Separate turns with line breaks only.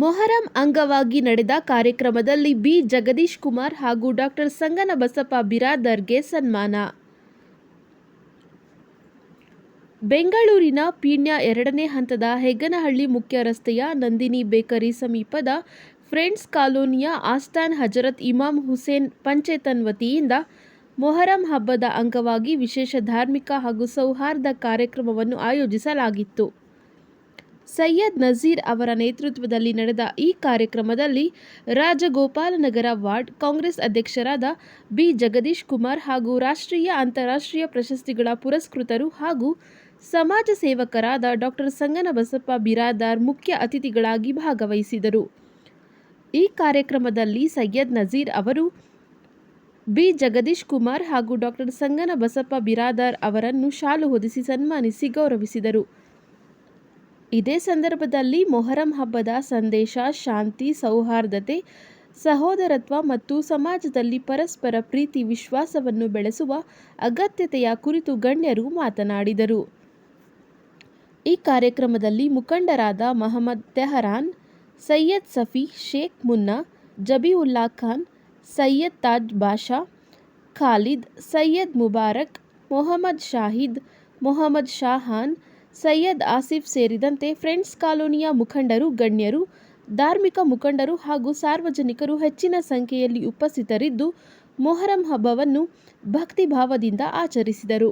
ಮೊಹರಂ ಅಂಗವಾಗಿ ನಡೆದ ಕಾರ್ಯಕ್ರಮದಲ್ಲಿ ಬಿ ಜಗದೀಶ್ ಕುಮಾರ್ ಹಾಗೂ ಡಾಕ್ಟರ್ ಸಂಗನಬಸಪ್ಪ ಬಿರಾದರ್ಗೆ ಸನ್ಮಾನ. ಬೆಂಗಳೂರಿನ ಪೀಣ್ಯ 2ನೇ ಹಂತದ ಹೆಗ್ಗನಹಳ್ಳಿ ಮುಖ್ಯ ರಸ್ತೆಯ ನಂದಿನಿ ಬೇಕರಿ ಸಮೀಪದ ಫ್ರೆಂಡ್ಸ್ ಕಾಲೋನಿಯ ಆಸ್ಥಾನ್ ಹಜರತ್ ಇಮಾಮ್ ಹುಸೇನ್ ಪಂಚೇತನ್ ವತಿಯಿಂದ ಮೊಹರಂ ಹಬ್ಬದ ಅಂಗವಾಗಿ ವಿಶೇಷ ಧಾರ್ಮಿಕ ಹಾಗೂ ಸೌಹಾರ್ದ ಕಾರ್ಯಕ್ರಮವನ್ನು ಆಯೋಜಿಸಲಾಗಿತ್ತು. ಸೈಯದ್ ನಜೀರ್ ಅವರ ನೇತೃತ್ವದಲ್ಲಿ ನಡೆದ ಈ ಕಾರ್ಯಕ್ರಮದಲ್ಲಿ ರಾಜಗೋಪಾಲನಗರ ವಾರ್ಡ್ ಕಾಂಗ್ರೆಸ್ ಅಧ್ಯಕ್ಷರಾದ ಬಿ ಜಗದೀಶ್ ಕುಮಾರ್ ಹಾಗೂ ರಾಷ್ಟ್ರೀಯ ಅಂತಾರಾಷ್ಟ್ರೀಯ ಪ್ರಶಸ್ತಿಗಳ ಪುರಸ್ಕೃತರು ಹಾಗೂ ಸಮಾಜ ಸೇವಕರಾದ ಡಾಕ್ಟರ್ ಸಂಗನಬಸಪ್ಪ ಬಿರಾದಾರ್ ಮುಖ್ಯ ಅತಿಥಿಗಳಾಗಿ ಭಾಗವಹಿಸಿದರು. ಈ ಕಾರ್ಯಕ್ರಮದಲ್ಲಿ ಸೈಯದ್ ನಜೀರ್ ಅವರು ಬಿ ಜಗದೀಶ್ ಕುಮಾರ್ ಹಾಗೂ ಡಾಕ್ಟರ್ ಸಂಗನಬಸಪ್ಪ ಬಿರಾದಾರ್ ಅವರನ್ನು ಶಾಲು ಹೊದಿಸಿ ಸನ್ಮಾನಿಸಿ ಗೌರವಿಸಿದರು. ಇದೇ ಸಂದರ್ಭದಲ್ಲಿ ಮೊಹರಂ ಹಬ್ಬದ ಸಂದೇಶ, ಶಾಂತಿ, ಸೌಹಾರ್ದತೆ, ಸಹೋದರತ್ವ ಮತ್ತು ಸಮಾಜದಲ್ಲಿ ಪರಸ್ಪರ ಪ್ರೀತಿ ವಿಶ್ವಾಸವನ್ನು ಬೆಳೆಸುವ ಅಗತ್ಯತೆಯ ಕುರಿತು ಗಣ್ಯರು ಮಾತನಾಡಿದರು. ಈ ಕಾರ್ಯಕ್ರಮದಲ್ಲಿ ಮುಖಂಡರಾದ ಮಹಮ್ಮದ್ ತೆಹರಾನ್, ಸೈಯದ್ ಸಫಿ, ಶೇಖ್ ಮುನ್ನಾ, ಜಬೀವುಲ್ಲಾ ಖಾನ್, ಸೈಯದ್ ತಾಜ್ ಬಾಷಾ, ಖಾಲಿದ್, ಸೈಯದ್ ಮುಬಾರಕ್, ಮೊಹಮ್ಮದ್ ಶಾಹಿದ್, ಮೊಹಮ್ಮದ್ ಶಾಹಾನ್, ಸೈಯದ್ ಆಸಿಫ್ ಸೇರಿದಂತೆ ಫ್ರೆಂಡ್ಸ್ ಕಾಲೋನಿಯ ಮುಖಂಡರು, ಗಣ್ಯರು, ಧಾರ್ಮಿಕ ಮುಖಂಡರು ಹಾಗೂ ಸಾರ್ವಜನಿಕರು ಹೆಚ್ಚಿನ ಸಂಖ್ಯೆಯಲ್ಲಿ ಉಪಸ್ಥಿತರಿದ್ದು ಮೊಹರಂ ಹಬ್ಬವನ್ನು ಭಕ್ತಿಭಾವದಿಂದ ಆಚರಿಸಿದರು.